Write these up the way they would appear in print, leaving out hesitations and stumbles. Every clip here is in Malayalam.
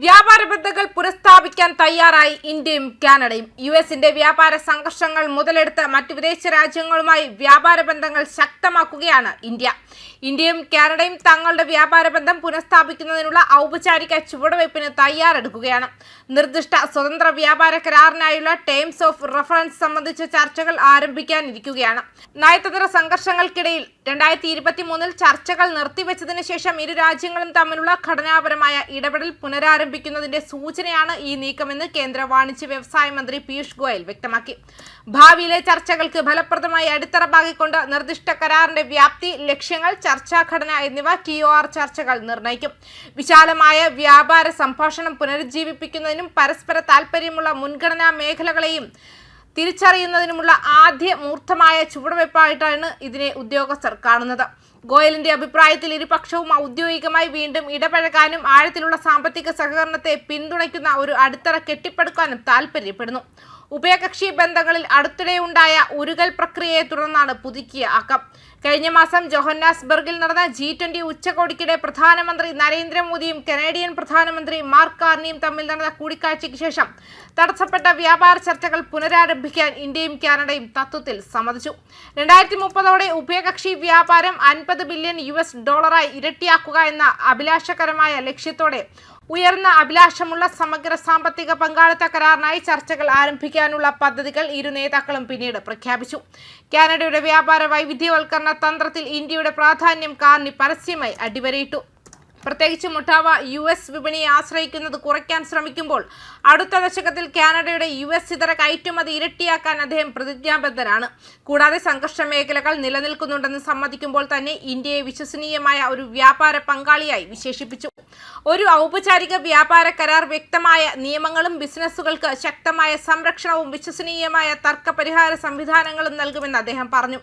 വ്യാപാര ബന്ധങ്ങൾ പുനഃസ്ഥാപിക്കാൻ തയ്യാറായി ഇന്ത്യയും കാനഡയും. യുഎസിന്റെ വ്യാപാര സംഘർഷങ്ങൾ മുതലെടുത്ത് മറ്റ് വിദേശ രാജ്യങ്ങളുമായി വ്യാപാര ബന്ധങ്ങൾ ശക്തമാക്കുകയാണ് ഇന്ത്യ. ഇന്ത്യയും കാനഡയും തങ്ങളുടെ വ്യാപാര ബന്ധം പുനഃസ്ഥാപിക്കുന്നതിനുള്ള ഔപചാരിക ചുവടുവയ്പ്പിന് തയ്യാറെടുക്കുകയാണ്. നിർദ്ദിഷ്ട സ്വതന്ത്ര വ്യാപാര കരാറിനായുള്ള ടേംസ് ഓഫ് റഫറൻസ് സംബന്ധിച്ച ചർച്ചകൾ ആരംഭിക്കാനിരിക്കുകയാണ്. നയതന്ത്ര സംഘർഷങ്ങൾക്കിടയിൽ 2023 ചർച്ചകൾ നിർത്തിവെച്ചതിന് ശേഷം ഇരു രാജ്യങ്ങളും തമ്മിലുള്ള ഘടനാപരമായ ഇടപെടൽ പുനരാരംഭിക്കുന്നതിന്റെ സൂചനയാണ് ഈ നീക്കമെന്ന് കേന്ദ്ര വാണിജ്യ വ്യവസായ മന്ത്രി പീയൂഷ് ഗോയൽ വ്യക്തമാക്കി. ഭാവിയിലെ ചർച്ചകൾക്ക് ഫലപ്രദമായി അടിത്തറ പാകിക്കൊണ്ട് നിർദ്ദിഷ്ട കരാറിന്റെ വ്യാപ്തി, ലക്ഷ്യങ്ങൾ, ചർച്ചാ ഘടന എന്നിവ TOR ചർച്ചകൾ നിർണ്ണയിക്കും. വിശാലമായ വ്യാപാര സംഭാഷണം പുനരുജ്ജീവിപ്പിക്കുന്നതിനും പരസ്പര താൽപര്യമുള്ള മുൻഗണനാ മേഖലകളെയും തിരിച്ചറിയുന്നതിനുമുള്ള ആദ്യ മൂർത്തമായ ചുവടുവയ്പായിട്ടാണ് ഇതിനെ ഉദ്യോഗസ്ഥർ കാണുന്നത്. ഗോയലിന്റെ അഭിപ്രായത്തിൽ ഇരുപക്ഷവും ഔദ്യോഗികമായി വീണ്ടും ഇടപഴകാനും ആഴത്തിലുള്ള സാമ്പത്തിക സഹകരണത്തെ പിന്തുണയ്ക്കുന്ന ഒരു അടിത്തറ കെട്ടിപ്പടുക്കാനും താൽപര്യപ്പെടുന്നു. ഉഭയകക്ഷി ബന്ധങ്ങളിൽ അടുത്തിടെയുണ്ടായ ഉരുകൽ പ്രക്രിയയെ തുടർന്നാണ് പുതുക്കിയ ആക്കം. കഴിഞ്ഞ മാസം ജോഹന്നാസ്ബർഗിൽ നടന്ന G20 ഉച്ചകോടിക്കിടെ പ്രധാനമന്ത്രി നരേന്ദ്രമോദിയും കനേഡിയൻ പ്രധാനമന്ത്രി മാർക്ക് കാർണിയും തമ്മിൽ നടന്ന കൂടിക്കാഴ്ചയ്ക്ക് ശേഷം തടസ്സപ്പെട്ട വ്യാപാര ചർച്ചകൾ പുനരാരംഭിക്കാൻ ഇന്ത്യയും കാനഡയും തത്വത്തിൽ സമ്മതിച്ചു. 2030 ഉഭയകക്ഷി വ്യാപാരം $50 ബില്യൺ ഇരട്ടിയാക്കുക എന്ന അഭിലാഷകരമായ ലക്ഷ്യത്തോടെ ഉയർന്ന അഭിലാഷമുള്ള സമഗ്ര സാമ്പത്തിക പങ്കാളിത്ത കരാറിനായി ചർച്ചകൾ ആരംഭിക്കാനുള്ള പദ്ധതികൾ ഇരു നേതാക്കളും പിന്നീട് പ്രഖ്യാപിച്ചു. കാനഡയുടെ വ്യാപാര വൈവിധ്യവൽക്കരണ തന്ത്രത്തിൽ ഇന്ത്യയുടെ പ്രാധാന്യം കാർണി പരസ്യമായി അടിവരയിട്ടു. പ്രത്യേകിച്ച് ഒട്ടാവ US വിപണിയെ ആശ്രയിക്കുന്നത് കുറയ്ക്കാൻ ശ്രമിക്കുമ്പോൾ അടുത്ത ദശകത്തിൽ കാനഡയുടെ US ഇതര കയറ്റുമതി ഇരട്ടിയാക്കാൻ അദ്ദേഹം പ്രതിജ്ഞാബദ്ധനാണ്. കൂടാതെ സംഘർഷ മേഖലകൾ നിലനിൽക്കുന്നുണ്ടെന്ന് സമ്മതിക്കുമ്പോൾ തന്നെ ഇന്ത്യയെ വിശ്വസനീയമായ ഒരു വ്യാപാര പങ്കാളിയായി വിശേഷിപ്പിച്ചു. ഒരു ഔപചാരിക വ്യാപാര കരാർ വ്യക്തമായ നിയമങ്ങളും ബിസിനസ്സുകൾക്ക് ശക്തമായ സംരക്ഷണവും വിശ്വസനീയമായ തർക്ക പരിഹാര സംവിധാനങ്ങളും നൽകുമെന്ന് അദ്ദേഹം പറഞ്ഞു.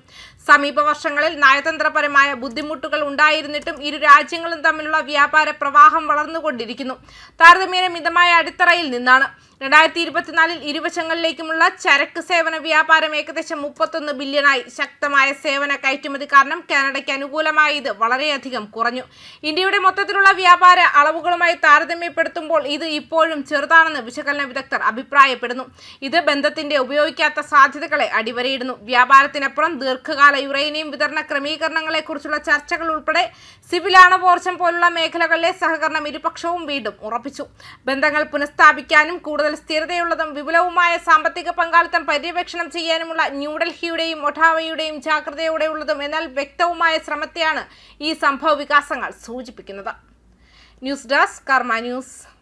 സമീപ വർഷങ്ങളിൽ നയതന്ത്രപരമായ ബുദ്ധിമുട്ടുകൾ ഉണ്ടായിരുന്നിട്ടും ഇരു രാജ്യങ്ങളും തമ്മിലുള്ള വ്യാപാര പ്രവാഹം വളർന്നുകൊണ്ടിരിക്കുന്നു. താരതമ്യേന മിതമായ അടിത്തറയിൽ നിന്നാണ്. 2024 ഇരുവശങ്ങളിലേക്കുമുള്ള ചരക്ക് സേവന വ്യാപാരം ഏകദേശം 31 ബില്യണായി. ശക്തമായ സേവന കയറ്റുമതി കാരണം കാനഡയ്ക്ക് അനുകൂലമായി ഇത് വളരെയധികം കുറഞ്ഞു. ഇന്ത്യയുടെ മൊത്തത്തിലുള്ള വ്യാപാര അളവുകളുമായി താരതമ്യപ്പെടുത്തുമ്പോൾ ഇത് ഇപ്പോഴും ചെറുതാണെന്ന് വിശകലന വിദഗ്ധർ അഭിപ്രായപ്പെടുന്നു. ഇത് ബന്ധത്തിന്റെ ഉപയോഗിക്കാത്ത സാധ്യതകളെ അടിവരയിടുന്നു. വ്യാപാരത്തിനപ്പുറം ദീർഘകാല യുറേനിയം വിതരണ ക്രമീകരണങ്ങളെക്കുറിച്ചുള്ള ചർച്ചകൾ ഉൾപ്പെടെ സിവിൽ ആണവോർജ്ജം പോലുള്ള മേഖലകളിലെ സഹകരണം ഇരുപക്ഷവും വീണ്ടും ഉറപ്പിച്ചു. ബന്ധങ്ങൾ പുനഃസ്ഥാപിക്കാനും കൂടുതൽ സ്ഥിരതയുള്ളതും വിപുലവുമായ സാമ്പത്തിക പങ്കാളിത്തം പര്യവേക്ഷണം ചെയ്യാനുമുള്ള ന്യൂഡൽഹിയുടെയും ഒട്ടാവയുടെയും ജാഗ്രതയോടെയുള്ളതും എന്നാൽ വ്യക്തവുമായ ശ്രമത്തെയാണ് ഈ സംഭവ വികാസങ്ങൾ സൂചിപ്പിക്കുന്നത്. ന്യൂസ് ഡെസ്ക് കർമ്മ ന്യൂസ്.